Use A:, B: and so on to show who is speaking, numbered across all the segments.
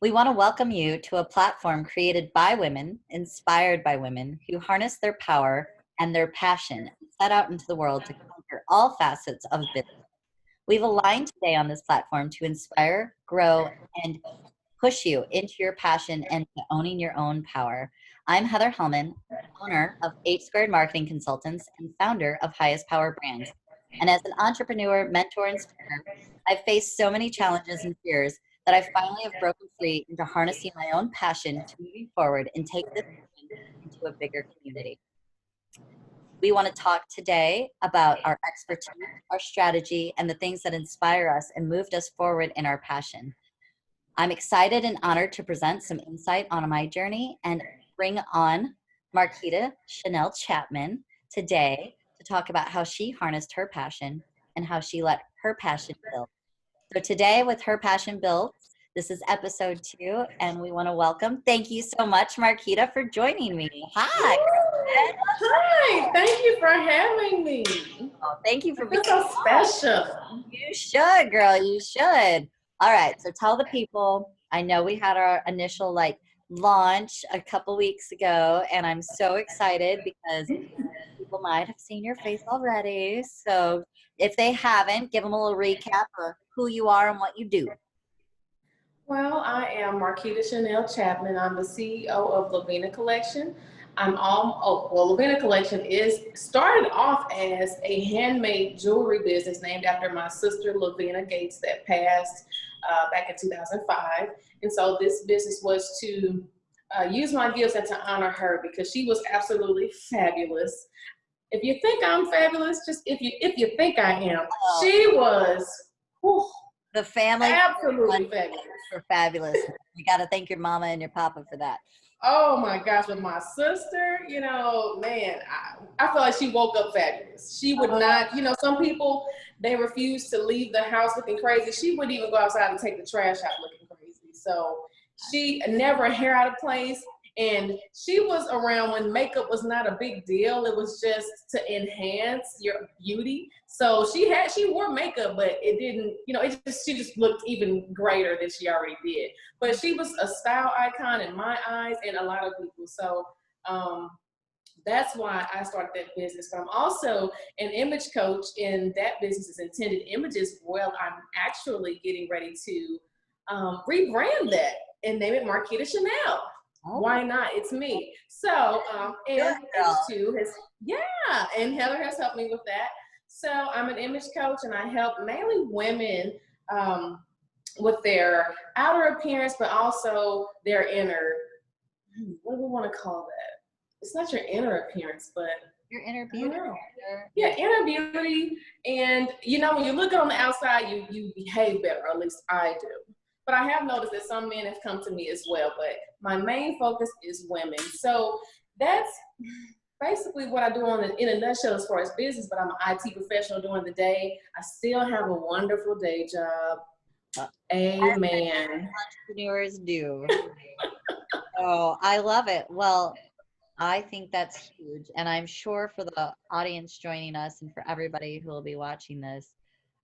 A: We want to welcome you to a platform created by women, inspired by women who harness their power and their passion and set out into the world to conquer all facets of business. We've aligned today on this platform to inspire, grow, and push you into your passion and to owning your own power. I'm Heather Hellman, owner of 8 Squared Marketing Consultants and founder of Highest Power Brands. And as an entrepreneur, mentor, and speaker, I've faced so many challenges and fears that I finally have broken free into harnessing my own passion to moving forward and take this vision into a bigger community. We want to talk today about our expertise, our strategy, and the things that inspire us and moved us forward in our passion. I'm excited and honored to present some insight on my journey and bring on Marquita Chanel Chapman today to talk about how she harnessed her passion and how she let her passion build. So today with Her Passion Built, this is episode 2, and we want to welcome, thank you so much, Marquita, for joining me. Hi.
B: Hi, thank you for having me.
A: Oh, thank you for
B: being so special.
A: You should, girl, you should. All right, so tell the people, I know we had our initial launch a couple weeks ago, and I'm so excited because people might have seen your face already. So if they haven't, give them a little recap of who you are and what you do.
B: Well, I am Marquita Chanel Chapman. I'm the CEO of Lavina Collection. Lavina Collection started off as a handmade jewelry business named after my sister Lavina Gates that passed back in 2005. And so this business was to use my gifts and to honor her because she was absolutely fabulous. If you think I'm fabulous, just if you think I am, she was
A: the family
B: absolutely fabulous.
A: For fabulous. You got to thank your mama and your papa for that.
B: Oh my gosh, with my sister, man, I feel like she woke up fabulous. She would not, some people, they refuse to leave the house looking crazy. She wouldn't even go outside and take the trash out looking crazy. So she never a hair out of place. And she was around when makeup was not a big deal. It was just to enhance your beauty. So she wore makeup, but it didn't, she just looked even greater than she already did. But she was a style icon in my eyes and a lot of people. So that's why I started that business. But I'm also an image coach, and that business is Intended Images. Well, I'm actually getting ready to rebrand that and name it Marquita Chanel. Oh. Why not? It's me. So, and H2 and Heather has helped me with that. So I'm an image coach, and I help mainly women with their outer appearance, but also their inner, what do we want to call that? It's not your inner appearance, but
A: your inner beauty.
B: Yeah, inner beauty. And, when you look on the outside, you behave better, or at least I do. But I have noticed that some men have come to me as well. But my main focus is women. So that's basically what I do in a nutshell as far as business. But I'm an IT professional during the day. I still have a wonderful day job. Amen.
A: Entrepreneurs do. Oh, I love it. Well, I think that's huge. And I'm sure for the audience joining us and for everybody who will be watching this,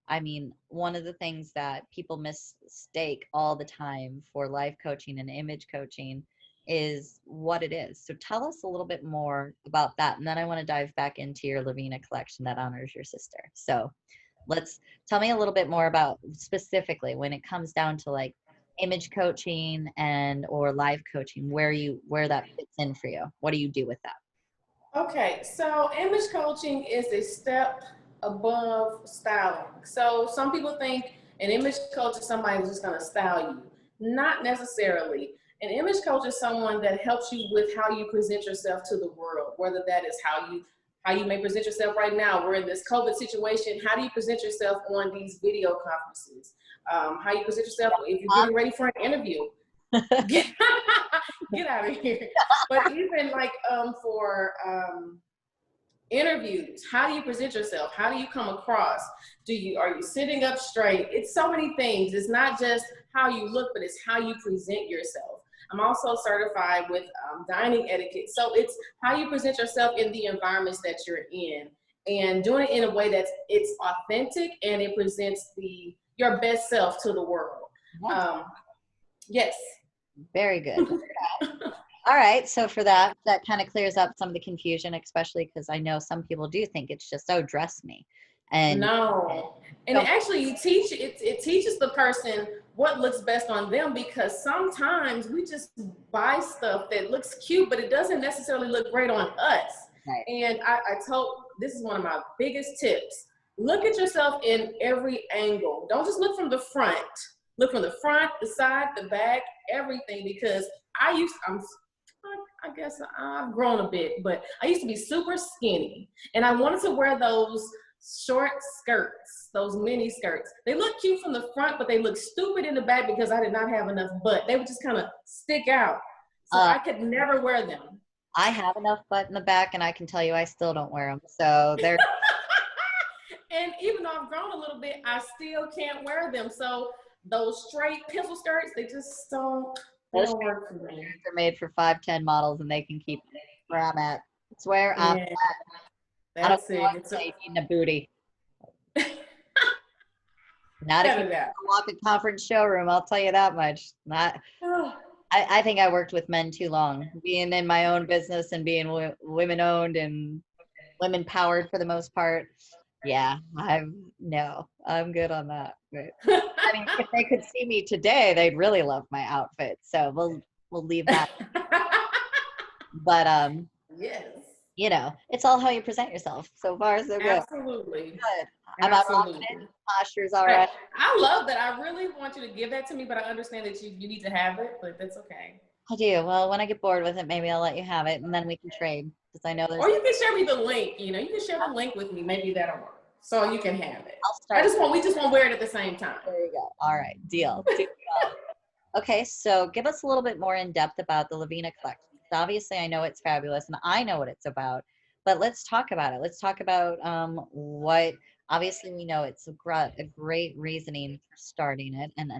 A: I mean, one of the things that people mistake all the time for life coaching and image coaching is what it is. So tell us a little bit more about that. And then I want to dive back into your Lavina collection that honors your sister. So tell me a little bit more about specifically when it comes down to image coaching or live coaching, where that fits in for you. What do you do with that?
B: Okay, so image coaching is a step above styling. So some people think an image coach is somebody who's just going to style you. Not necessarily. An image coach is someone that helps you with how you present yourself to the world, whether that is how you may present yourself right now. We're in this COVID situation. How do you present yourself on these video conferences? How you present yourself if you're getting ready for an interview. Get out of here. But even for interviews, how do you present yourself? How do you come across? Are you sitting up straight? It's so many things. It's not just how you look, but it's how you present yourself. I'm also certified with dining etiquette. So it's how you present yourself in the environments that you're in, and doing it in a way that it's authentic and it presents your best self to the world. Yes.
A: Very good. All right. So for that, that kind of clears up some of the confusion, especially because I know some people do think it's just, oh, dress me. And
B: No. And
A: don't,
B: actually you teach it teaches the person what looks best on them, because sometimes we just buy stuff that looks cute, but it doesn't necessarily look great on us.
A: right.
B: And I told, this is one of my biggest tips. Look at yourself in every angle. Don't just look from the front. Look from the front, the side, the back, everything. Because I guess I've grown a bit, but I used to be super skinny, and I wanted to wear those short skirts, those mini skirts. They look cute from the front, but they look stupid in the back because I did not have enough butt. They would just kind of stick out. So
A: Uh,
B: I could never wear them.
A: I have enough butt in the back, and I can tell you I still don't wear them. So they're
B: And even though I've grown a little bit, I still can't wear them. So those straight pencil skirts, they
A: those
B: don't work for me.
A: are made for 5'10" models, and they can keep where I'm at. It's where I'm.
B: Yeah,
A: I don't
B: that's
A: know
B: it.
A: what to say, eating a booty. Not if
B: Cut
A: you
B: it out.
A: walk a conference showroom, I'll tell you that much. Not. I think I worked with men too long, being in my own business and being women owned and women powered for the most part. Yeah, I'm good on that. But I mean, if they could see me today, they'd really love my outfit. So we'll leave that. But
B: Yes,
A: it's all how you present yourself. So far, so good.
B: absolutely.
A: Good. I'm not rocking it.
B: Absolutely.
A: Posture's all
B: Right.
A: right.
B: I love that. I really want you to give that to me, but I understand that you need to have it, but that's okay.
A: I do. Well, when I get bored with it, maybe I'll let you have it, and then we can trade because I know there's.
B: Or you can share me the link. You can share the link with me. Maybe that'll work. So you can have it.
A: I'll start.
B: We just won't wear it at the same time.
A: There you go. All right, deal. Okay, so give us a little bit more in depth about the Lavina collection. Obviously, I know it's fabulous, and I know what it's about. But let's talk about it. Let's talk about what. Obviously, we know it's a great reasoning for starting it, and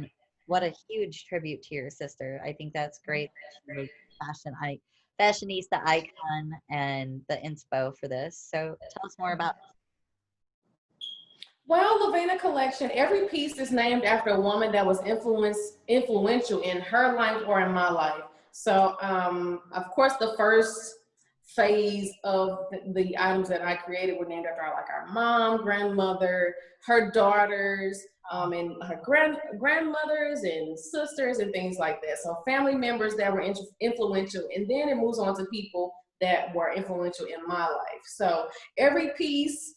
A: what a huge tribute to your sister. I think that's great. That she was fashionista icon and the inspo for this. So tell us more about.
B: Well, Lavina Collection, every piece is named after a woman that was influential in her life or in my life. So, of course, the first phase of the items that I created were named after our mom, grandmother, her daughters, and her grandmothers and sisters and things like that. So family members that were influential, and then it moves on to people that were influential in my life. So every piece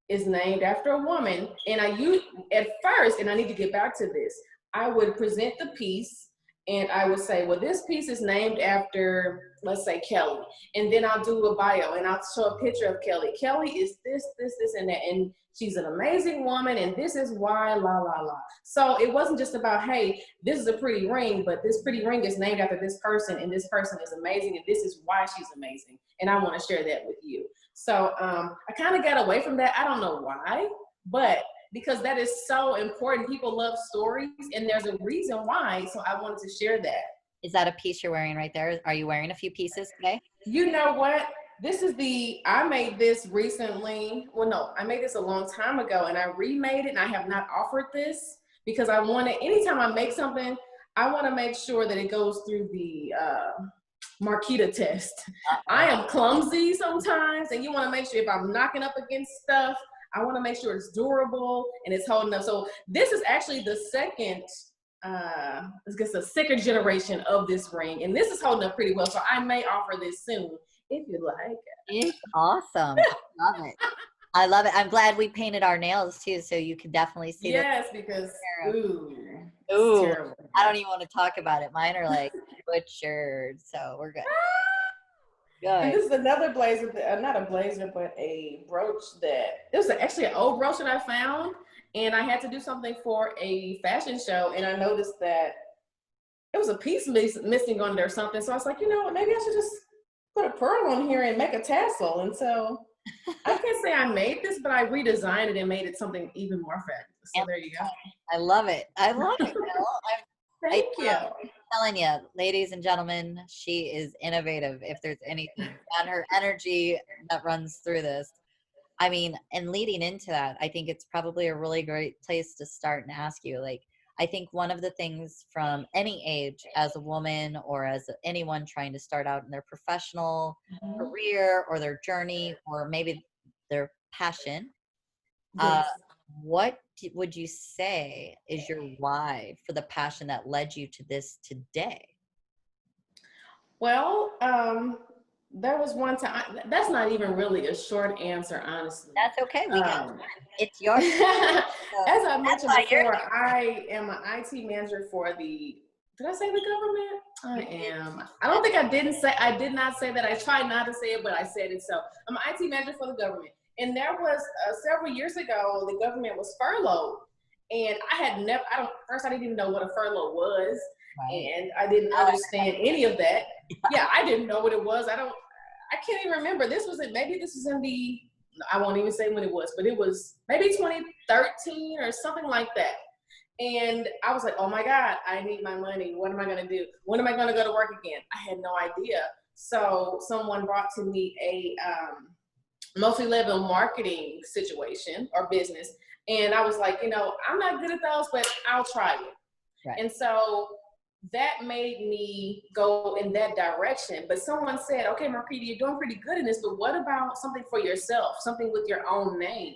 B: is named after a woman. And I use at first, and I need to get back to this, I would present the piece and I would say, well, this piece is named after, let's say, Kelly. And then I'll do a bio and I'll show a picture of Kelly. Kelly is this, and that. And she's an amazing woman. And this is why, la, la, la. So it wasn't just about, hey, this is a pretty ring, but this pretty ring is named after this person. And this person is amazing. And this is why she's amazing. And I want to share that with you. So I kind of got away from that. I don't know why, but because that is so important. People love stories, and there's a reason why. So I wanted to share that.
A: Is that a piece you're wearing right there? Are you wearing a few pieces today?
B: You know what? I made this recently. Well, no, I made this a long time ago, and I remade it, and I have not offered this because anytime I make something, I want to make sure that it goes through the Marquita test. I am clumsy sometimes, and you want to make sure if I'm knocking up against stuff, I want to make sure it's durable and it's holding up. So this is actually the second, I guess, a second generation of this ring, and this is holding up pretty well. So I may offer this soon if you like.
A: It's awesome. Love it. I love it. I'm glad we painted our nails too, so you can definitely see.
B: Yes, because
A: ooh, I don't even want to talk about it. Mine are like butchered, so we're good. Good.
B: And this is another blazer, not a blazer, but a brooch it was actually an old brooch that I found, and I had to do something for a fashion show, and I noticed that it was a piece missing on there or something. So I was like, you know what, maybe I should just put a pearl on here and make a tassel. And so I can't say I made this, but I redesigned it and made it something even more fabulous. So there you go.
A: I love it. I love it.
B: Thank you.
A: I'm telling you, ladies and gentlemen, she is innovative. If there's anything, and her energy that runs through this. I mean, and leading into that, I think it's probably a really great place to start and ask you, like, I think one of the things from any age as a woman or as anyone trying to start out in their professional
B: Mhm.
A: career or their journey or maybe their passion, uh,
B: Yes.
A: would you say is your why for the passion that led you to this today?
B: Well, there was one time. That's not even really a short answer, honestly.
A: That's okay. We got
B: Um,
A: time. It's your
B: as
A: story. So
B: I
A: that's
B: mentioned
A: why you're
B: before, I am an IT manager for the. Did I say the government? I
A: here.
B: am. I don't think I didn't say. I did not say that. I tried not to say it, but I said it. So I'm an IT manager for the government. And there was several years ago, the government was furloughed, and I had never. I don't. First, I didn't even know what a furlough was,
A: Right.
B: and I didn't
A: Oh,
B: understand any of that. Yeah, I didn't know what it was. I don't. I can't even remember. This was it. Maybe this was in the. I won't even say when it was, but it was maybe 2013 or something like that. And I was like, oh my God, I need my money. What am I going to do? When am I going to go to work again? I had no idea. So someone brought to me a multi-level marketing situation or business. And I was like, I'm not good at those, but I'll try it.
A: right.
B: And so that made me go in that direction. But someone said, okay, Marquita, you're doing pretty good in this, but what about something for yourself, something with your own name?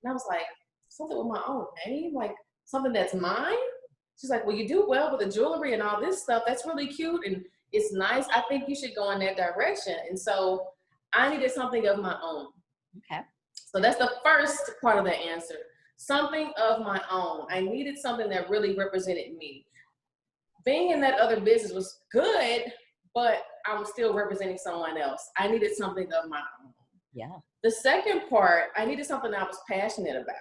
B: And I was like, something with my own name? Like something that's mine? She's like, well, you do well with the jewelry and all this stuff. That's really cute and it's nice. I think you should go in that direction. And so I needed something of my own.
A: Okay.
B: So that's the first part of the answer. Something of my own. I needed something that really represented me. Being in that other business was good, but I was still representing someone else. I needed something of my own.
A: Yeah.
B: The second part, I needed something I was passionate about.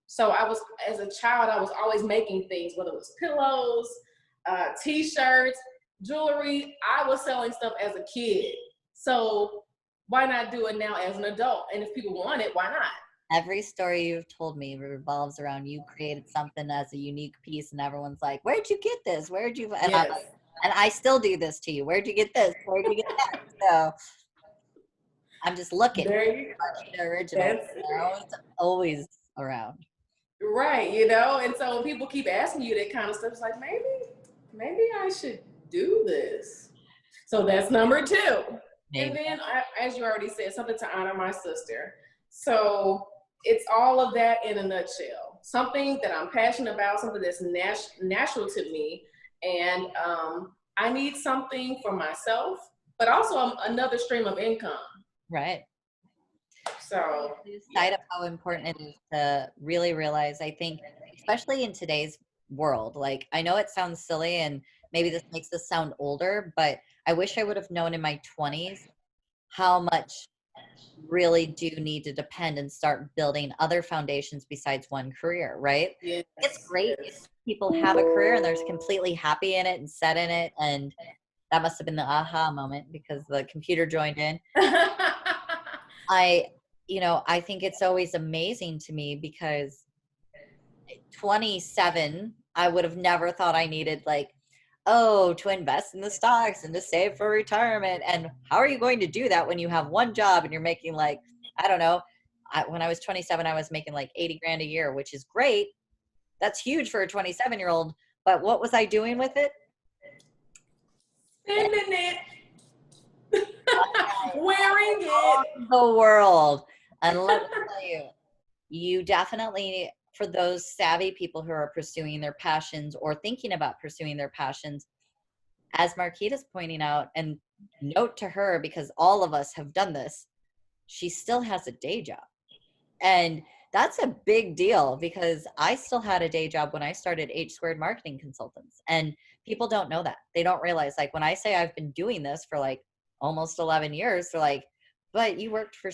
B: So as a child, I was always making things, whether it was pillows, t-shirts, jewelry. I was selling stuff as a kid. So why not do it now as an adult? And if people want it, why not?
A: Every story you've told me revolves around you created something as a unique piece, and everyone's like, "Where'd you get this? Where'd you?" And I'm
B: Yes.
A: like, and I still do this to you. Where'd you get this? Where'd you get that? So I'm just looking.
B: There you go.
A: Marquita Original.
B: That's
A: It's always around.
B: right, and so when people keep asking you that kind of stuff, it's like maybe I should do this. So that's number two. And
A: Maybe.
B: then, as you already said, something to honor my sister. So it's all of that in a nutshell. Something that I'm passionate about, something that's natural to me, and I need something for myself, but also another stream of income.
A: Right.
B: So
A: Lose
B: yeah.
A: sight of how important it is to really realize, I think, especially in today's world, like I know it sounds silly and maybe this makes us sound older, but I wish I would have known in my 20s how much really do need to depend and start building other foundations besides one career, right?
B: Yes,
A: It's great if
B: yes.
A: people have a career and they're completely happy in it and set in it. And that must have been the aha moment because the computer joined in. I, I think it's always amazing to me because 27, I would have never thought I needed to invest in the stocks and to save for retirement. And how are you going to do that when you have one job and you're making I don't know. When I was 27, I was making 80 grand a year, which is great. That's huge for a 27-year-old. But what was I doing with it?
B: Spending it, wearing it.
A: The world. And let me tell you, you definitely, for those savvy people who are pursuing their passions or thinking about pursuing their passions, as Marquita's pointing out, and note to her, because all of us have done this, she still has a day job. And that's a big deal because I still had a day job when I started H Squared Marketing Consultants. And people don't know that. They don't realize, when I say I've been doing this for almost 11 years, they're like, but you worked for,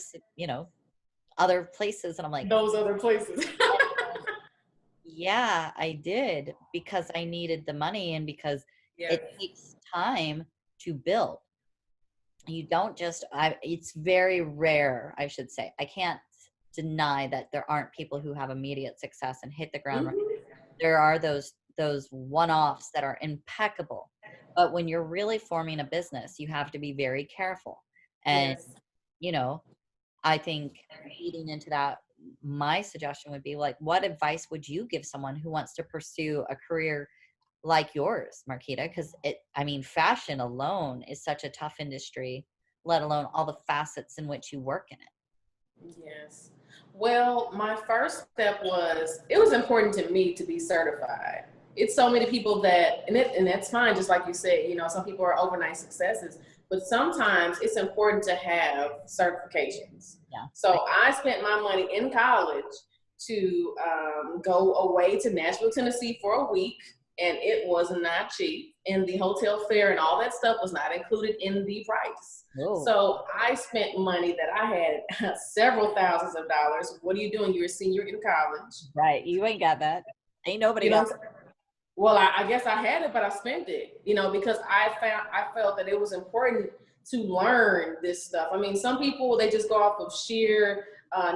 A: other places. And I'm like,
B: Those other places.
A: yeah, I did because I needed the money and because
B: Yes.
A: it takes time to build. You don't just, it's very rare, I should say. I can't deny that there aren't people who have immediate success and hit the ground running. There are those one-offs that are impeccable. But when you're really forming a business, you have to be very careful. And,
B: Yes.
A: I think leading into that, my suggestion would be like, what advice would you give someone who wants to pursue a career like yours, Marquita? Because I mean, fashion alone is such a tough industry, let alone all the facets in which you work in it.
B: Yes. Well, my first step was it was important to me to be certified. It's so many people that and that's fine, just like you said, you know, some people are overnight successes, but sometimes it's important to have certifications.
A: Yeah.
B: So I spent my money in college to go away to Nashville, Tennessee for a week, and it was not cheap. And the hotel fare and all that stuff was not included in the price.
A: Oh,
B: So I spent money that I had several thousands of dollars. What are you doing? You're a senior in college.
A: right. You ain't got that. Ain't nobody
B: You know,
A: got
B: well, I guess I had it, but I spent it, you know, because I felt that it was important to learn this stuff. I mean, some people, they just go off of sheer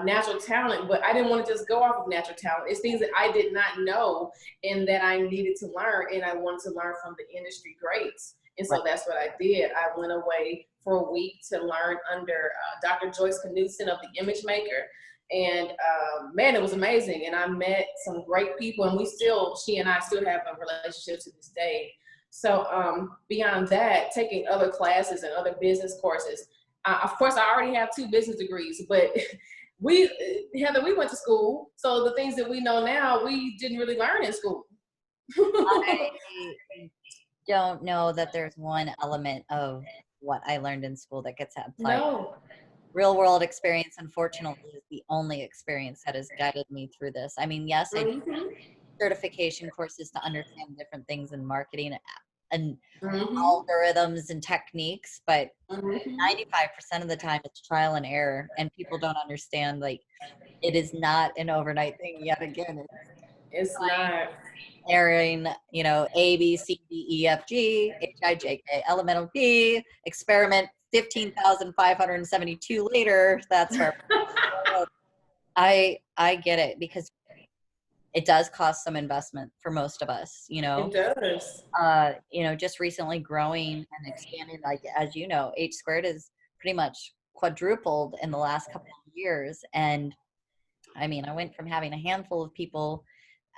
B: natural talent, but I didn't want to just go off of natural talent. It's things that I did not know and that I needed to learn, and I wanted to learn from the industry greats. And so that's what I did. I went away for a week to learn under Dr. Joyce Knudsen of The Image Maker. And man, it was amazing. And I met some great people, and she and I still have a relationship to this day. So beyond that, taking other classes and other business courses. Of course, I already have 2 business degrees, but Heather, we went to school. So the things that we know now, we didn't really learn in school.
A: I don't know that there's one element of what I learned in school that gets applied.
B: No.
A: Real world experience, unfortunately, is the only experience that has guided me through this. I mean, yes, I did certification courses to understand different things in marketing and algorithms and techniques, but 95% of the time it's trial and error, and people don't understand, like, it is not an overnight thing. Yet again,
B: It's not.
A: airing, you know, A, B, C, D, E, F, G, H, I, J, K, L, M, N, O, P, experiment 15,572 later. That's her. I get it, because it does cost some investment for most of us, you know.
B: It does.
A: You know, just recently growing and expanding, like, as you know, H Squared is pretty much quadrupled in the last couple of years. And I mean, I went from having a handful of people,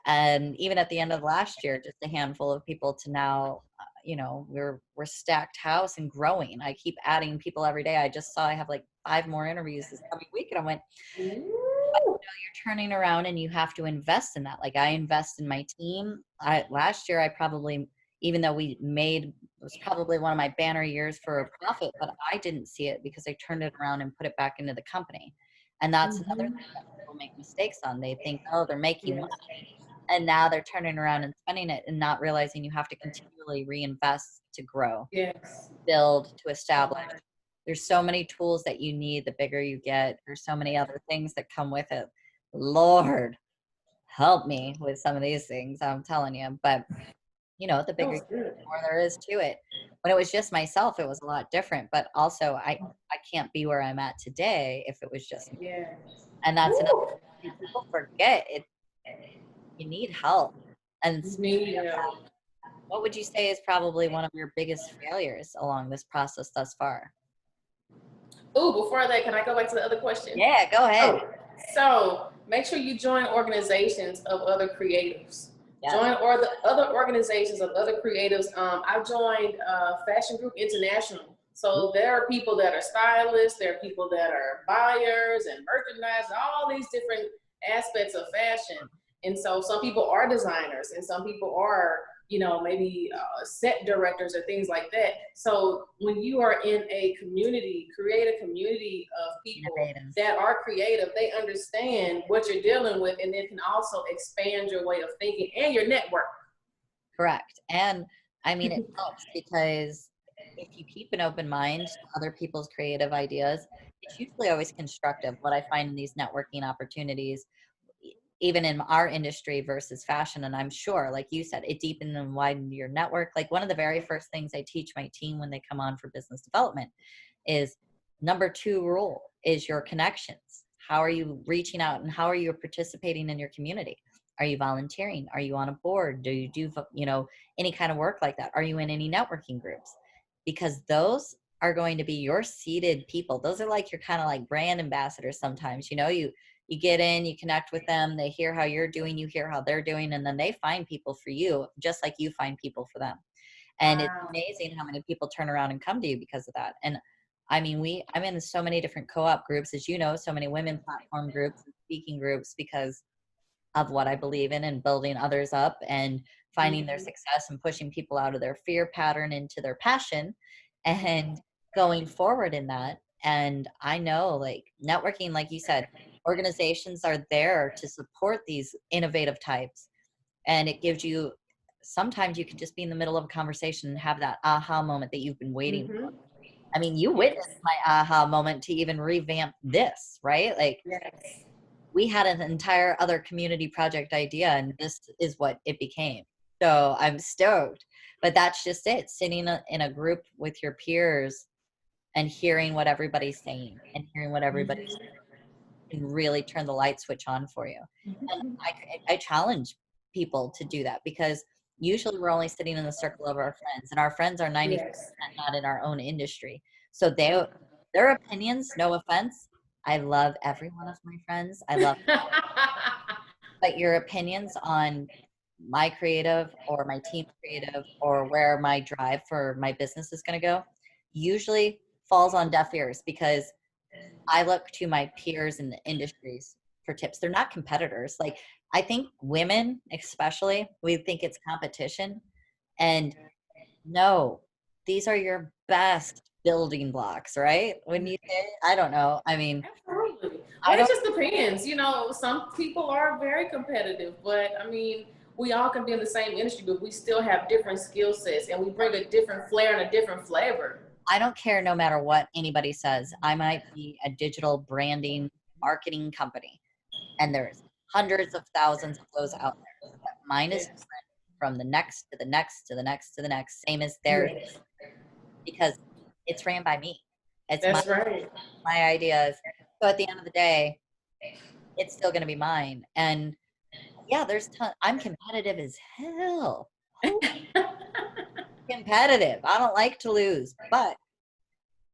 A: and even at the end of last year, just a handful of people, to now, you know, we're stacked house and growing. I keep adding people every day. I just saw I have like 5 more interviews this coming week, and I went, but, you know, you're turning around and you have to invest in that. Like, I invest in my team. Last year I probably, even though it was probably one of my banner years for a profit, but I didn't see it because I turned it around and put it back into the company. And that's another thing that people make mistakes on. They think, oh, they're making money, and now they're turning around and spending it and not realizing you have to continually reinvest to grow,
B: Yes.
A: build, to establish. There's so many tools that you need the bigger you get. There's so many other things that come with it. Lord, help me with some of these things, I'm telling you. But, you know, the bigger you get, the more there is to it. When it was just myself, it was a lot different. But also, I can't be where I'm at today if it was just me.
B: Yeah.
A: And that's another thing people forget. You need help. And what would you say is probably one of your biggest failures along this process thus far?
B: Oh, before that, can I go back to the other question?
A: Yeah, go ahead.
B: So make sure you join organizations of other creatives.
A: Yes.
B: Join the other organizations of other creatives. I joined Fashion Group International. So there are people that are stylists, there are people that are buyers and merchandise, all these different aspects of fashion. And so some people are designers, and some people are, you know, maybe set directors or things like that. So when you are in a community, create a community of people that are creative. They understand what you're dealing with, and it can also expand your way of thinking and your network.
A: Correct. And I mean, it helps because if you keep an open mind to other people's creative ideas, it's usually always constructive. What I find in these networking opportunities, even in our industry versus fashion, and I'm sure, like you said, it deepened and widened your network. Like, one of the very first things I teach my team when they come on for business development is number 2 rule is your connections. How are you reaching out, and how are you participating in your community? Are you volunteering? Are you on a board? Do you do, you know, any kind of work like that? Are you in any networking groups? Because those are going to be your seated people. Those are like your kind of like brand ambassadors sometimes. You know, you get in, you connect with them, they hear how you're doing, you hear how they're doing, and then they find people for you, just like you find people for them. And it's
B: Wow.
A: amazing how many people turn around and come to you because of that. And I mean, I'm in so many different co-op groups, as you know, so many women platform groups and speaking groups because of what I believe in and building others up and finding their success and pushing people out of their fear pattern into their passion and going forward in that. And I know, like, networking, like you said, organizations are there to support these innovative types. And it gives you, sometimes you can just be in the middle of a conversation and have that aha moment that you've been waiting for.
B: Mm-hmm.
A: I mean, you
B: Yes.
A: witnessed my aha moment to even revamp this, right? Like,
B: Yes.
A: we had an entire other community project idea, and this is what it became. So I'm stoked. But that's just it, sitting in a group with your peers and hearing what everybody's saying and hearing what everybody's
B: Mm-hmm.
A: can really turn the light switch on for you. And I challenge people to do that because usually we're only sitting in the circle of our friends, and our friends are 90%
B: Yes.
A: not in our own industry. So their opinions, no offense, I love every one of my friends. I love, but your opinions on my creative or my team's creative or where my drive for my business is going to go usually falls on deaf ears because I look to my peers in the industries for tips. They're not competitors. Like, I think women, especially, we think it's competition. And no, these are your best building blocks, right? When you say, I don't know. I mean,
B: Absolutely.
A: I
B: Well, it
A: don't,
B: just depends. You know, some people are very competitive, but I mean, we all can be in the same industry, but we still have different skill sets and we bring a different flair and a different flavor.
A: I don't care no matter what anybody says. I might be a digital branding marketing company, and there's hundreds of thousands of those out there. But mine is
B: Yes.
A: from the next to the next to the next to the next, same as theirs,
B: Yes.
A: because it's ran by me. It's
B: That's right.
A: my ideas. So at the end of the day, it's still going to be mine. And yeah, I'm competitive as hell. Who competitive? I don't like to lose, but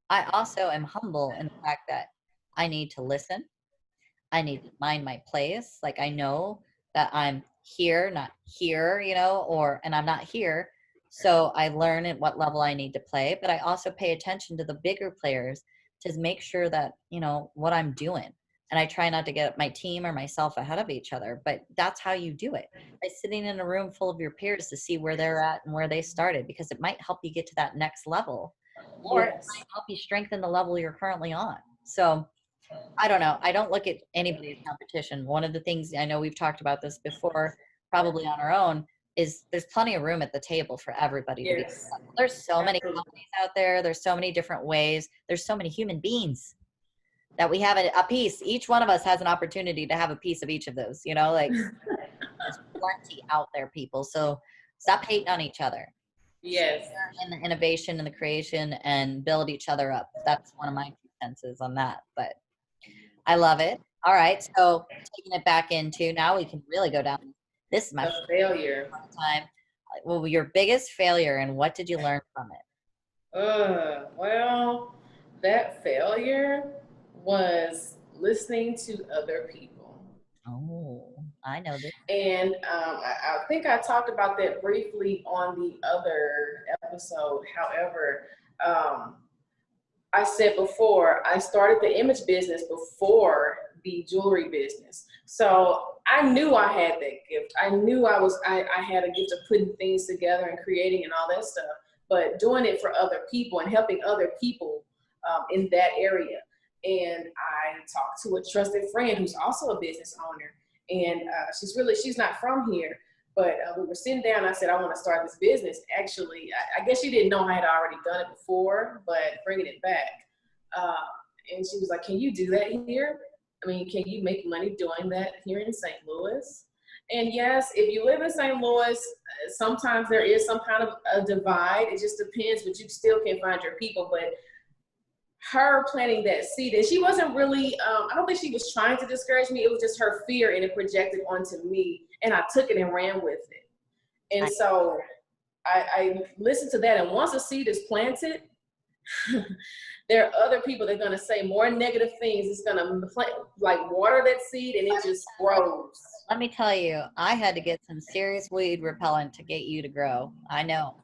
A: I also am humble in the fact that I need to listen. I need to mind my place. Like, I know that I'm here, not here, and I'm not here. So I learn at what level I need to play, but I also pay attention to the bigger players to make sure that, what I'm doing. And I try not to get my team or myself ahead of each other, but that's how you do it. By sitting in a room full of your peers to see where they're at and where they started, because it might help you get to that next level, or it
B: Yes.
A: might help you strengthen the level you're currently on. So I don't know. I don't look at anybody's competition. One of the things, I know we've talked about this before, probably on our own, is there's plenty of room at the table for everybody to be
B: Yes.
A: successful. There's so many
B: Absolutely.
A: companies out there. There's so many different ways. There's so many human beings that we have a piece. Each one of us has an opportunity to have a piece of each of those, like there's plenty out there, people. So stop hating on each other.
B: Yes.
A: In the innovation and the creation and build each other up. That's one of my 2 cents on that. But I love it. All right. So taking it back into, now we can really go down. This is my
B: A failure.
A: first time. Well, your biggest failure and what did you learn from it?
B: Well, that failure was listening to other people.
A: Oh, I know this.
B: And I think I talked about that briefly on the other episode. However, um, I said before, I started the image business before the jewelry business. So I knew I had that gift. I knew I had a gift of putting things together and creating and all that stuff, but doing it for other people and helping other people in that area. And I talked to a trusted friend who's also a business owner. And she's not from here, but we were sitting down. I said, I want to start this business. Actually, I guess she didn't know I had already done it before, but bringing it back. Uh, and she was like, can you do that here? I mean, can you make money doing that here in St. Louis? And yes, if you live in St. Louis, sometimes there is some kind of a divide. It just depends, but you still can find your people. But her planting that seed, and she wasn't really, I don't think she was trying to discourage me. It was just her fear, and it projected onto me, and I took it and ran with it. And so I listened to that, and once a seed is planted, there are other people that are going to say more negative things. It's going to like water that seed and it just grows.
A: Let me tell you, I had to get some serious weed repellent to get you to grow. I know.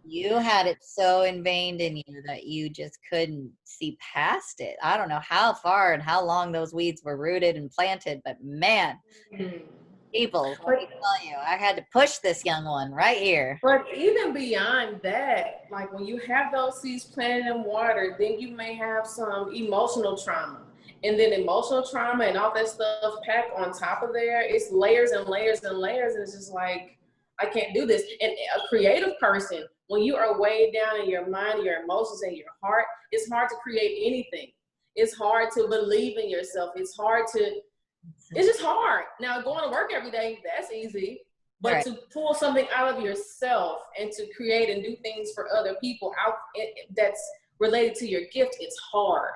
A: You had it so ingrained in you that you just couldn't see past it. I don't know how far and how long those weeds were rooted and planted, but man, people, let me tell you, I had to push this young one right here.
B: But even beyond that, like when you have those seeds planted in water, then you may have some emotional trauma. And then emotional trauma and all that stuff packed on top of there, it's layers and layers and layers. And it's just like, I can't do this. And a creative person, when you are weighed down in your mind, your emotions, and your heart, it's hard to create anything. It's hard to believe in yourself. It's just hard. Now, going to work every day, that's easy. But
A: Right.
B: to pull something out of yourself and to create and do things for other people that's related to your gift, it's hard.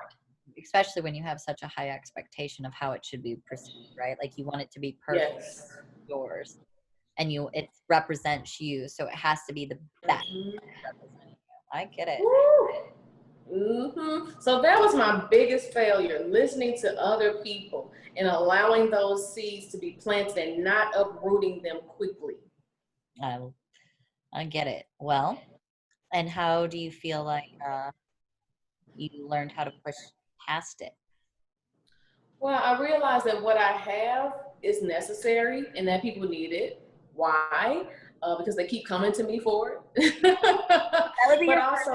A: Especially when you have such a high expectation of how it should be perceived, right? Like you want it to be perfect,
B: Yes.
A: yours, and it represents you, so it has to be the best. I get it.
B: So that was my biggest failure, listening to other people and allowing those seeds to be planted and not uprooting them quickly.
A: I get it. Well, and how do you feel like you learned how to push past it?
B: Well, I realized that what I have is necessary and that people need it. Why? Because they keep coming to me for it.
A: That would be
B: But
A: your
B: also,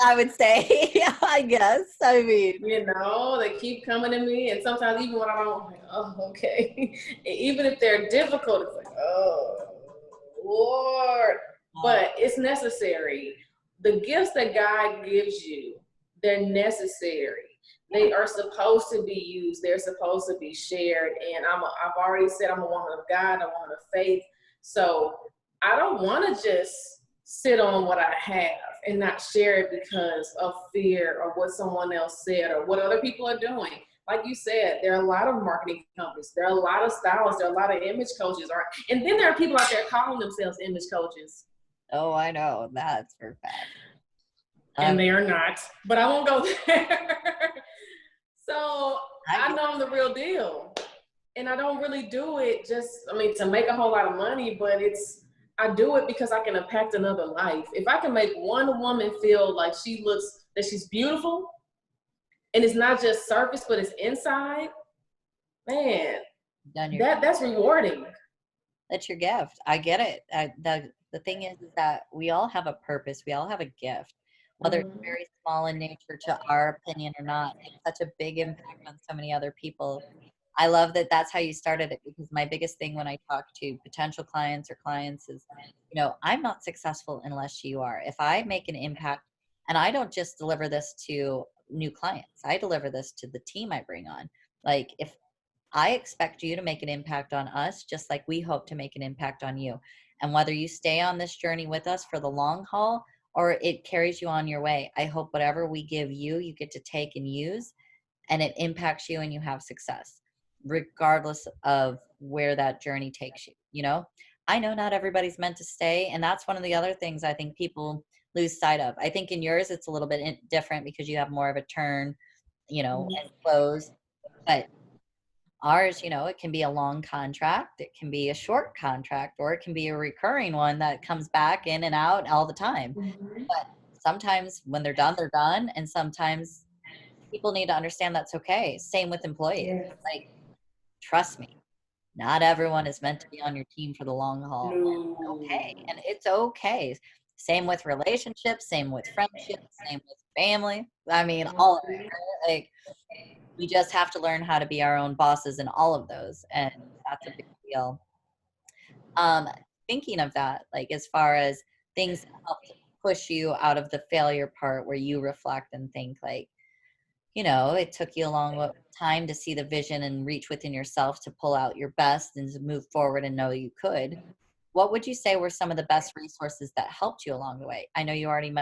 A: I would say. I guess. I mean,
B: they keep coming to me, and sometimes even when I don't, I'm like, oh, okay. Even if they're difficult, it's like, oh, Lord. But it's necessary. The gifts that God gives you, they're necessary. They are supposed to be used. They're supposed to be shared. And I've already said I'm a woman of God, a woman of faith. So I don't want to just sit on what I have and not share it because of fear or what someone else said or what other people are doing. Like you said, there are a lot of marketing companies. There are a lot of stylists. There are a lot of image coaches. And then there are people out there calling themselves image coaches.
A: Oh, I know. That's for a fact.
B: And they are not. But I won't go there. So I know I'm the real deal. And I don't really do it to make a whole lot of money, but I do it because I can impact another life. If I can make one woman feel like that she's beautiful, and it's not just surface, but it's inside, man, that's rewarding.
A: That's your gift. I get it. The thing is that we all have a purpose. We all have a gift, whether it's very small in nature to our opinion or not. It's such a big impact on so many other people. I love that that's how you started it, because my biggest thing when I talk to potential clients or clients is, I'm not successful unless you are. If I make an impact, and I don't just deliver this to new clients, I deliver this to the team I bring on. Like, if I expect you to make an impact on us, just like we hope to make an impact on you. And whether you stay on this journey with us for the long haul or it carries you on your way, I hope whatever we give you, you get to take and use, and it impacts you and you have success, regardless of where that journey takes you. I know not everybody's meant to stay. And that's one of the other things I think people lose sight of. I think in yours, it's a little bit different because you have more of a turn, and close. But ours, it can be a long contract, it can be a short contract, or it can be a recurring one that comes back in and out all the time. But sometimes when they're done. And sometimes people need to understand that's okay. Same with employees. Like, trust me, not everyone is meant to be on your team for the long haul. Okay. And it's okay. Same with relationships, same with friendships, same with family. I mean, all of it. Right? Like, we just have to learn how to be our own bosses in all of those. And that's a big deal. Thinking of that, like, as far as things that help to push you out of the failure part, where you reflect and think like, it took you a long time to see the vision and reach within yourself to pull out your best and to move forward and know you could. What would you say were some of the best resources that helped you along the way? I know you already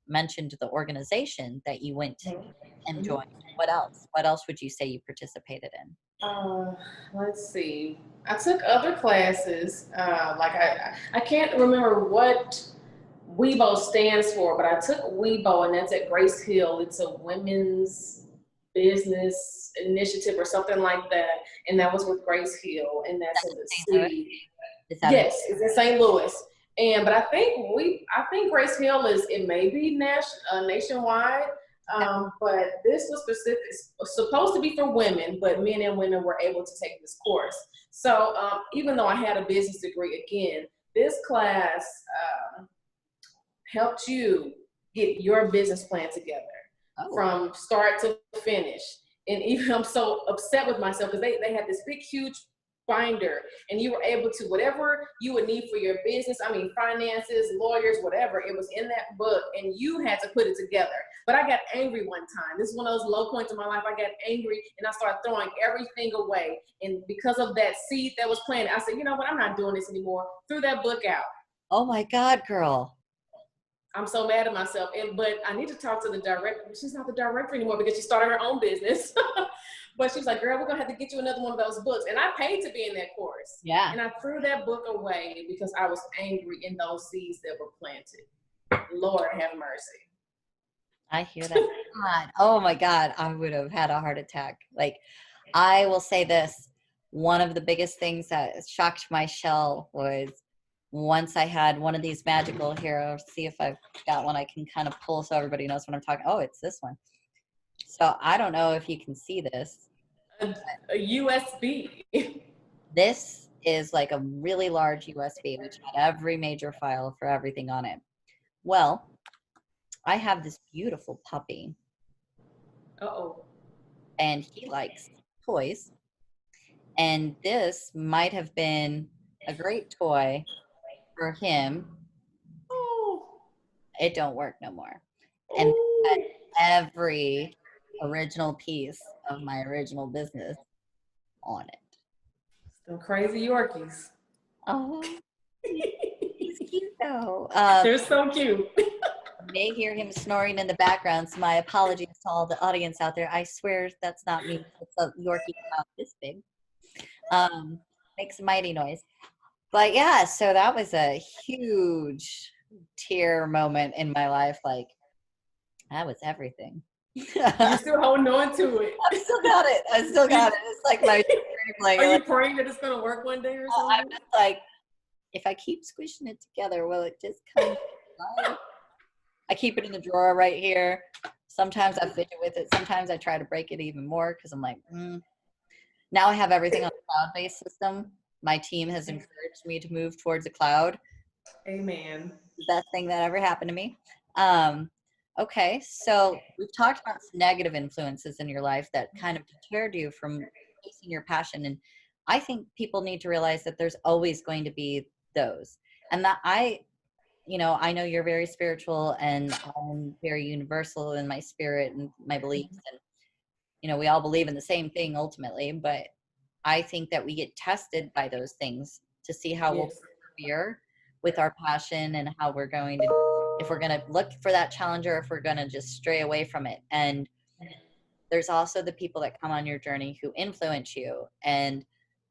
A: mentioned the organization that you went to and joined. What else? What else would you say you participated in?
B: Let's see. I took other classes. I can't remember what WEBO stands for, but I took WEBO, and that's at Grace Hill. It's a women's business initiative or something like that, and that was with Grace Hill, and that's in the city. Yes, it's in St. Louis. But I think Grace Hill it may be nationwide. But this was supposed to be for women, but men and women were able to take this course. So even though I had a business degree, again, this class helped you get your business plan together from start to finish. And even I'm so upset with myself because they had this big, huge binder, and you were able to, whatever you would need for your business, I mean, finances, lawyers, whatever, it was in that book, and you had to put it together. But I got angry one time. This is one of those low points in my life. I got angry, and I started throwing everything away. And because of that seed that was planted, I said, you know what, I'm not doing this anymore. Threw that book out.
A: Oh my God, girl.
B: I'm so mad at myself. But I need to talk to the director. She's not the director anymore because she started her own business. But she was like, girl, we're going to have to get you another one of those books. And I paid to be in that course.
A: Yeah.
B: And I threw that book away because I was angry in those seeds that were planted. Lord have mercy.
A: I hear that. God. Oh my God. I would have had a heart attack. Like, I will say this. One of the biggest things that shocked my shell was once I had one of these magical heroes. See if I've got one I can kind of pull so everybody knows what I'm talking. Oh, it's this one. So I don't know if you can see this.
B: A USB.
A: This is like a really large USB, which had every major file for everything on it. Well, I have this beautiful puppy.
B: Uh-oh.
A: And he likes toys. And this might have been a great toy for him.
B: Oh.
A: It don't work no more. And every original piece of my original business on it.
B: Some crazy Yorkies.
A: Oh, he's cute though.
B: They're so cute.
A: You may hear him snoring in the background, so my apologies to all the audience out there. I swear that's not me. It's a Yorkie about this big. Makes a mighty noise. But yeah, so that was a huge tear moment in my life. Like, that was everything.
B: You're still holding on to it.
A: I still got it. It's like my dream.
B: Are you praying that it's going to work one day or something?
A: I'm just like, if I keep squishing it together, will it just come? I keep it in the drawer right here. Sometimes I fidget with it. Sometimes I try to break it even more because I'm like, Now I have everything on a cloud-based system. My team has encouraged me to move towards the cloud.
B: Amen.
A: The best thing that ever happened to me. Okay, so we've talked about some negative influences in your life that kind of deterred you from facing your passion. And I think people need to realize that there's always going to be those. And that I know you're very spiritual, and I'm very universal in my spirit and my beliefs. And, we all believe in the same thing ultimately, but I think that we get tested by those things to see how we'll persevere with our passion and how we're going to, if we're going to look for that challenge or if we're going to just stray away from it. And there's also the people that come on your journey who influence you. And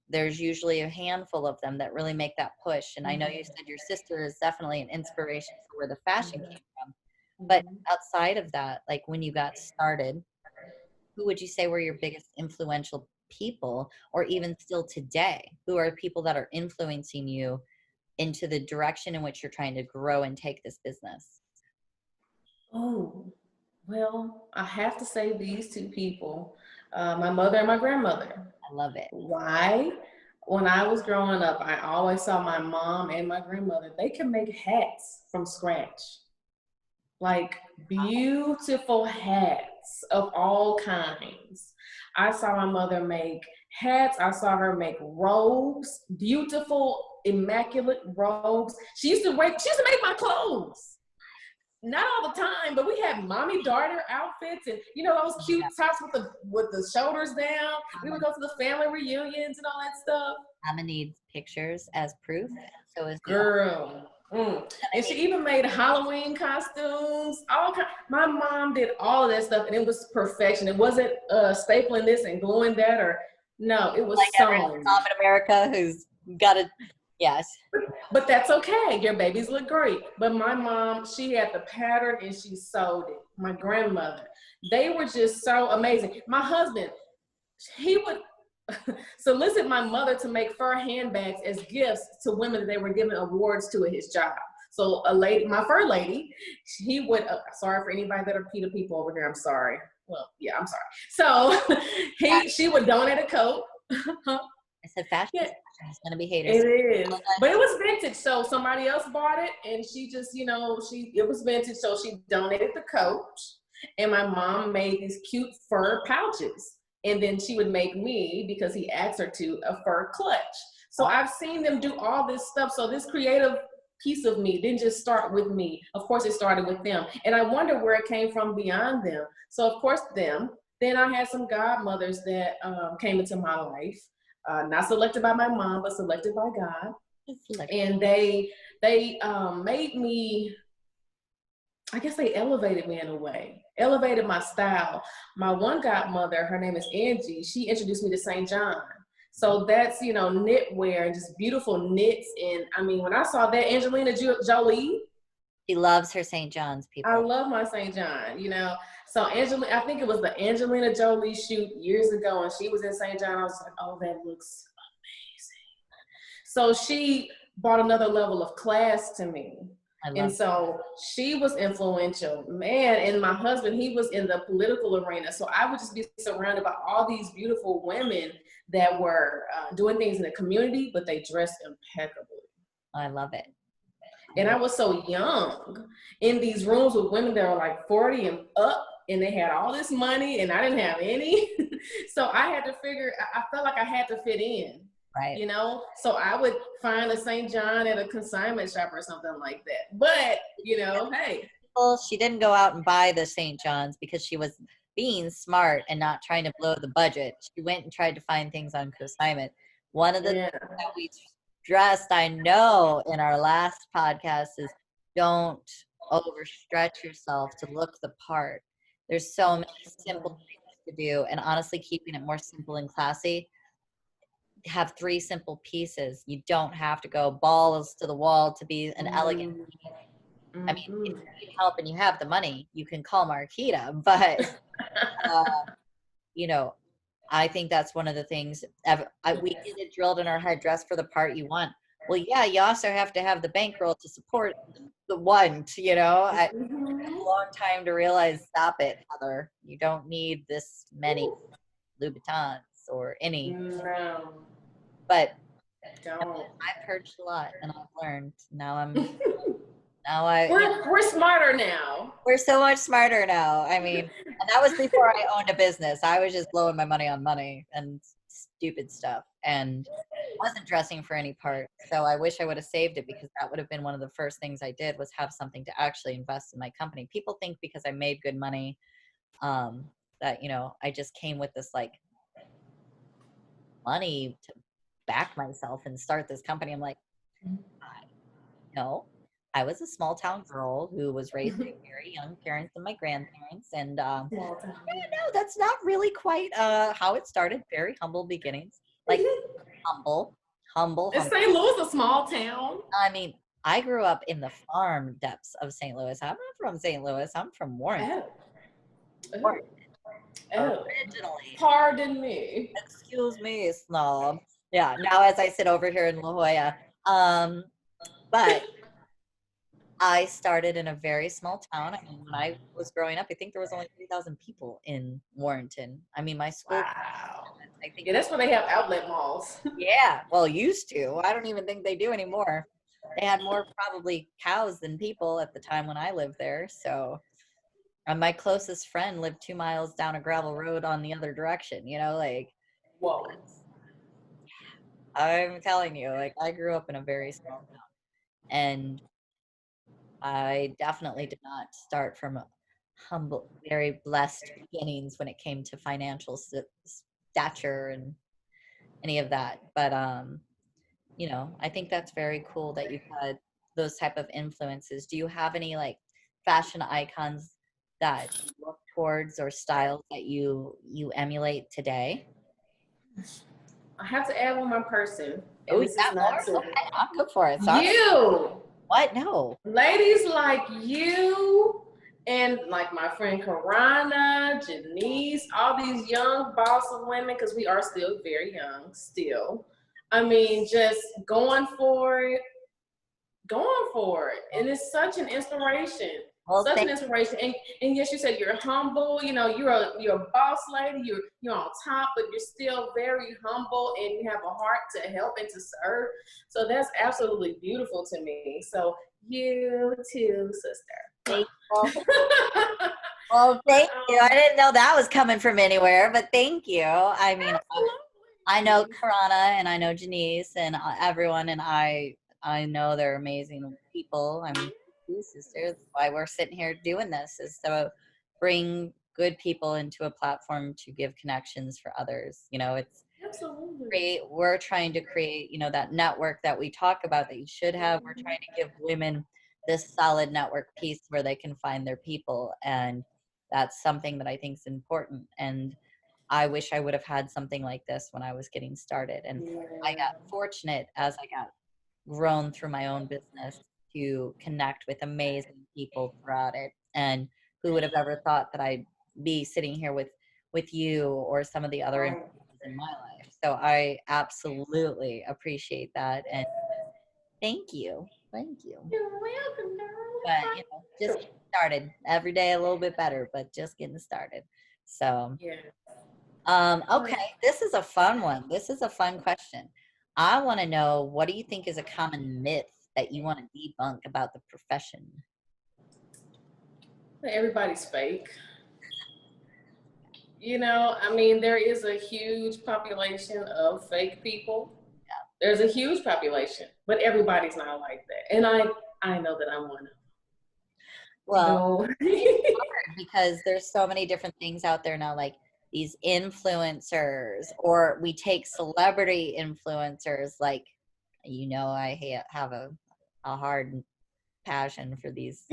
A: there's usually a handful of them that really make that push. And I know you said your sister is definitely an inspiration for where the fashion came from. But outside of that, like when you got started, who would you say were your biggest influential people, or even still today, who are people that are influencing you into the direction in which you're trying to grow and take this business?
B: Oh, well, I have to say these two people, my mother and my grandmother.
A: I love it.
B: Why? When I was growing up, I always saw my mom and my grandmother, they can make hats from scratch. Like beautiful hats of all kinds. I saw my mother make hats. I saw her make robes, beautiful, immaculate robes. She used to make my clothes. Not all the time, but we had mommy-daughter outfits, and those cute tops with the shoulders down. We would go to the family reunions and all that stuff.
A: I'm gonna need pictures as proof. So is
B: girl. And she even made Halloween costumes. My mom did all of that stuff, and it was perfection. It wasn't stapling this and gluing that, or no, it was
A: like
B: sewn.
A: Every mom in America who's got yes.
B: But that's okay. Your babies look great. But my mom, she had the pattern and she sewed it. My grandmother, they were just so amazing. My husband, he would solicit my mother to make fur handbags as gifts to women that they were giving awards to at his job. So a lady, my fur lady, he would, sorry for anybody that are PETA people over here, I'm sorry. Well, yeah, I'm sorry. So she would donate a coat.
A: I said fashion.
B: Yeah.
A: There's going to be haters.
B: It is, but it was vintage, so somebody else bought it, and she just, it was vintage, so she donated the coat, and my mom made these cute fur pouches, and then she would make me, because he asked her to, a fur clutch. So I've seen them do all this stuff. So this creative piece of me didn't just start with me. Of course, it started with them, and I wonder where it came from beyond them. So of course, them. Then I had some godmothers that came into my life. Not selected by my mom, but selected by God. And they made me, I guess they elevated me in a way, elevated my style. My one godmother, her name is Angie, she introduced me to St. John. So that's, knitwear and just beautiful knits. And I mean, when I saw that, Angelina Jolie.
A: She loves her St. John's, people.
B: I love my St. John, So I think it was the Angelina Jolie shoot years ago, and she was in St. John. I was like, oh, that looks amazing. So she brought another level of class to me. And so she was influential, man. And my husband, he was in the political arena. So I would just be surrounded by all these beautiful women that were doing things in the community, but they dressed impeccably.
A: I love it.
B: And I was so young in these rooms with women that were like 40 and up, and they had all this money and I didn't have any. So I had to I felt like I had to fit in,
A: right?
B: So I would find a St. John at a consignment shop or something like that. But, hey.
A: Well, she didn't go out and buy the St. John's because she was being smart and not trying to blow the budget. She went and tried to find things on consignment. One of the things that we stressed, I know, in our last podcast is don't overstretch yourself to look the part. There's so many simple things to do, and honestly, keeping it more simple and classy. Have 3 simple pieces. You don't have to go balls to the wall to be an elegant. I mean, if you need help and you have the money, you can call Marquita, but I think that's one of the things. We get it drilled in our head, dress for the part you want. Well, yeah, you also have to have the bankroll to support the want, It took a long time to realize, stop it, Heather. You don't need this many Louboutins or any.
B: No.
A: But
B: don't.
A: I've purged a lot and I've learned. Now
B: we're smarter now.
A: We're so much smarter now. I mean, and that was before I owned a business. I was just blowing my money on money and stupid stuff and wasn't dressing for any part. So I wish I would have saved it, because that would have been one of the first things I did, was have something to actually invest in my company. People think because I made good money that, I just came with this like money to back myself and start this company. I'm like, no. I was a small town girl who was raised by very young parents and my grandparents. And no, that's not really quite how it started. Very humble beginnings. Like humble.
B: Is St. Louis a small town?
A: I mean, I grew up in the farm depths of St. Louis. I'm not from St. Louis. I'm from Warren. Originally.
B: Pardon me.
A: Excuse me, snob. Yeah, now as I sit over here in La Jolla. But I started in a very small town. I mean, when I was growing up, I think there was only 3,000 people in Warrenton. I mean, my school.
B: Wow. I think that's where they have outlet malls.
A: Yeah, well, used to. I don't even think they do anymore. They had more probably cows than people at the time when I lived there. So, and my closest friend lived 2 miles down a gravel road on the other direction.
B: Whoa.
A: I'm telling you, I grew up in a very small town, and I definitely did not start from humble, very blessed beginnings when it came to financial stature and any of that. But, I think that's very cool that you've had those type of influences. Do you have any fashion icons that you look towards or styles that you emulate today?
B: I have to add one more person,
A: Oh,
B: and
A: you
B: this is
A: got more?
B: not to
A: Okay, I'll go for it. Sorry.
B: you.
A: What? No.
B: Ladies like you and like my friend Karana, Janice, all these young boss of women, because we are still very young still. I mean, just going for it. And it's such an inspiration.
A: Well,
B: Such an inspiration. And yes, you said you're humble, you know, you're a boss lady, you're on top, but you're still very humble and you have a heart to help and to serve. So that's absolutely beautiful to me. So you too, sister.
A: thank you. Well, thank you. I didn't know that was coming from anywhere, but thank you. I mean, I know Karana and I know Janice and everyone, and I know they're amazing people. I mean, two sisters. Why we're sitting here doing this is to bring good people into a platform to give connections for others. You know, it's
B: Absolutely.
A: we're trying to create, you know, that network that we talk about that you should have. We're trying to give women this solid network piece where they can find their people, and that's something that I think is important. And I wish I would have had something like this when I was getting started. And I got fortunate as I got grown through my own business to connect with amazing people throughout it. And who would have ever thought that I'd be sitting here with you or some of the other influences in my life. So I absolutely appreciate that. And thank you. Thank you.
B: You're welcome, girl.
A: But you know, just getting started. Every day a little bit better, but just getting started. So
B: Yeah.
A: okay, this is a fun one. This is a fun question. I want to know, what do you think is a common myth that you want to debunk about the profession?
B: Everybody's fake. You know, I mean, there is a huge population of fake people.
A: Yeah.
B: There's a huge population, but everybody's not like that. And I know that I'm one of them.
A: Well,
B: No.
A: it's hard because there's so many different things out there now, like these influencers, or we take celebrity influencers, like, you know, I have a hard passion for these.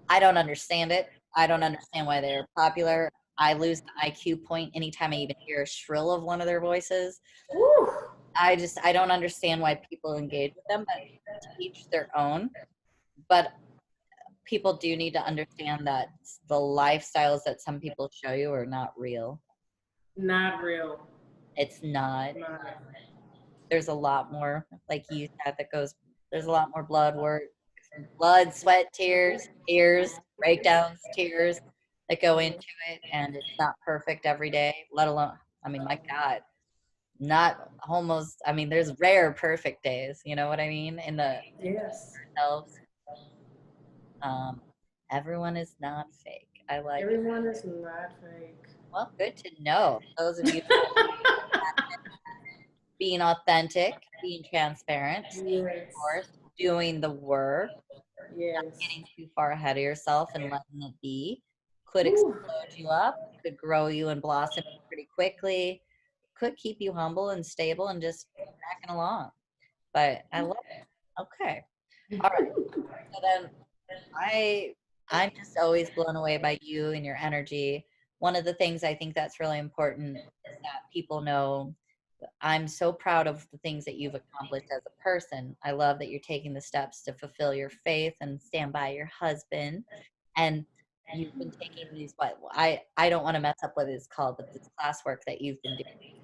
A: I don't understand it. I don't understand why they're popular. I lose the IQ point anytime I even hear a shrill of one of their voices.
B: Woo.
A: I don't understand why people engage with them, but to each their own. But people do need to understand that the lifestyles that some people show you are not real.
B: Not real.
A: It's not.
B: Not.
A: There's a lot more, like you said, that goes, there's a lot more blood, sweat, tears, breakdowns, tears that go into it. And it's not perfect every day, let alone, I mean, my God, not almost, I mean, there's rare perfect days, you know what I mean? In the
B: Yes.
A: ourselves. Everyone is not fake. I like it.
B: Everyone is not fake.
A: Well, good to know. Those of you being authentic, being transparent,
B: Yes.
A: of course, doing the work,
B: Yes.
A: not getting too far ahead of yourself and letting it be, could explode you up, could grow you and blossom pretty quickly, could keep you humble and stable and just tracking along. But I love it. Okay. All right. So then I'm just always blown away by you and your energy. One of the things I think that's really important is that people know I'm so proud of the things that you've accomplished as a person. I love that you're taking the steps to fulfill your faith and stand by your husband. And you've been taking these, what I don't want to mess up what it's called, but this classwork that you've been doing.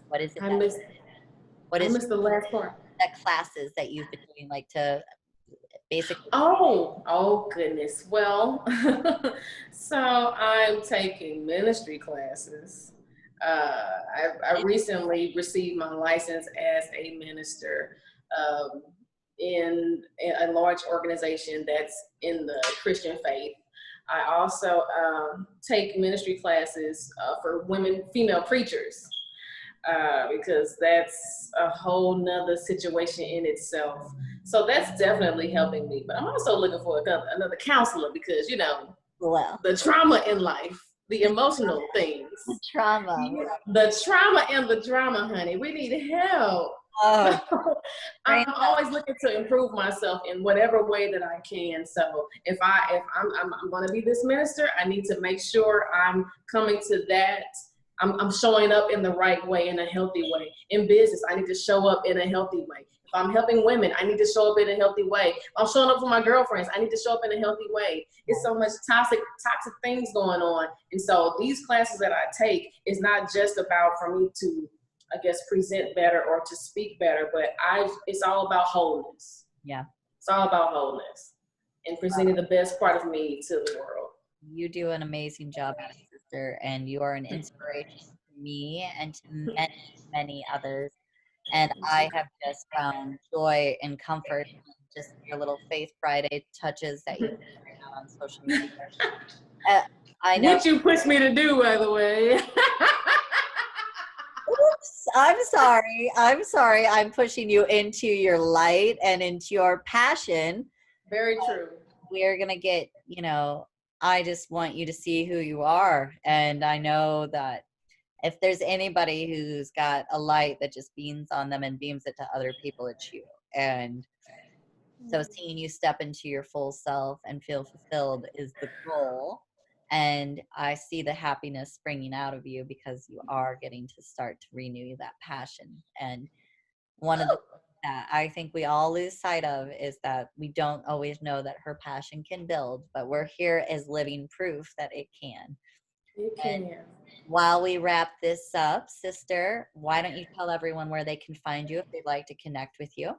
A: What is it?
B: I missed the last part.
A: The classes that you've been doing, like to basically.
B: Oh goodness. Well, so I'm taking ministry classes. I recently received my license as a minister in a large organization that's in the Christian faith. I also take ministry classes for female preachers. Because that's a whole nother situation in itself. So that's definitely helping me. But I'm also looking for another counselor because, you know, the trauma in life, the emotional things.
A: The trauma.
B: The trauma and the drama, honey. We need help.
A: Oh,
B: I'm always looking to improve myself in whatever way that I can. So if I'm going to be this minister, I need to make sure I'm coming to that. I'm showing up in the right way, in a healthy way. In business, I need to show up in a healthy way. If I'm helping women, I need to show up in a healthy way. If I'm showing up for my girlfriends, I need to show up in a healthy way. It's so much toxic things going on. And so these classes that I take is not just about for me to, I guess, present better or to speak better, but it's all about wholeness.
A: Yeah.
B: It's all about wholeness and presenting the best part of me to the world.
A: You do an amazing job, my sister, and you are an inspiration to me and to many, many others. And I have just found joy and comfort in just your little Faith Friday touches that you bring out on social media. I know.
B: What you pushed me to do, by the way.
A: Oops, I'm sorry. I'm sorry. I'm pushing you into your light and into your passion.
B: Very true.
A: We're going to get, I just want you to see who you are. And I know that if there's anybody who's got a light that just beams on them and beams it to other people, it's you. And so seeing you step into your full self and feel fulfilled is the goal. And I see the happiness springing out of you because you are getting to start to renew that passion. And one of the things that I think we all lose sight of is that we don't always know that her passion can build, but we're here as living proof that it can.
B: You can.
A: And while we wrap this up, sister, why don't you tell everyone where they can find you if they'd like to connect with you?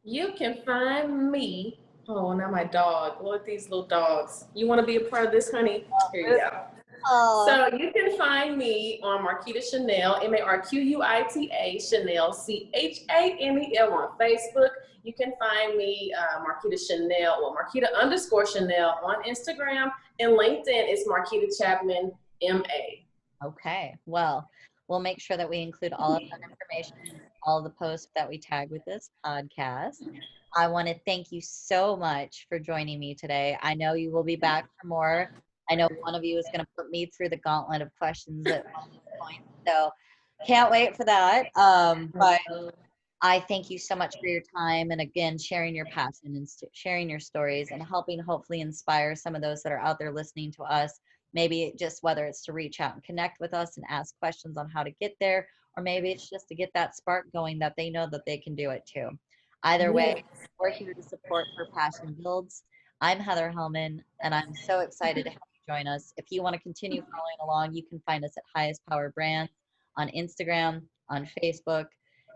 B: You can find me. Oh, now my dog. Look at these little dogs. You want to be a part of this, honey? Here you go.
A: Oh.
B: So you can find me on Marquita Chanel, Marquita Chanel, Chanel on Facebook. You can find me Marquita Chanel or Marquita_Chanel on Instagram, and LinkedIn is Marquita Chapman MA.
A: Okay. Well, we'll make sure that we include all of that information, all of the posts that we tag with this podcast. I want to thank you so much for joining me today. I know you will be back for more. I know one of you is going to put me through the gauntlet of questions at one point. So can't wait for that. But I thank you so much for your time and again, sharing your passion and sharing your stories and helping hopefully inspire some of those that are out there listening to us. Maybe just whether it's to reach out and connect with us and ask questions on how to get there, or maybe it's just to get that spark going that they know that they can do it too. Either way, we're here to support Her Passion Builds. I'm Heather Hellman, and I'm so excited to have you join us. If you want to continue following along, you can find us at Highest Power Brands on Instagram, on Facebook,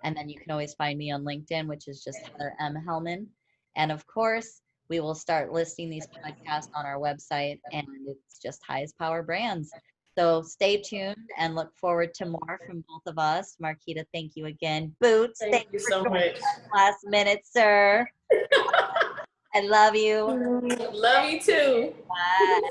A: and then you can always find me on LinkedIn, which is just Heather M. Hellman. And of course, we will start listing these podcasts on our website, and it's just Highest Power Brands. So stay tuned and look forward to more from both of us. Marquita, thank you again. Boots,
B: thank you so much.
A: Last minute, sir. I love you.
B: Love you too.
A: Bye.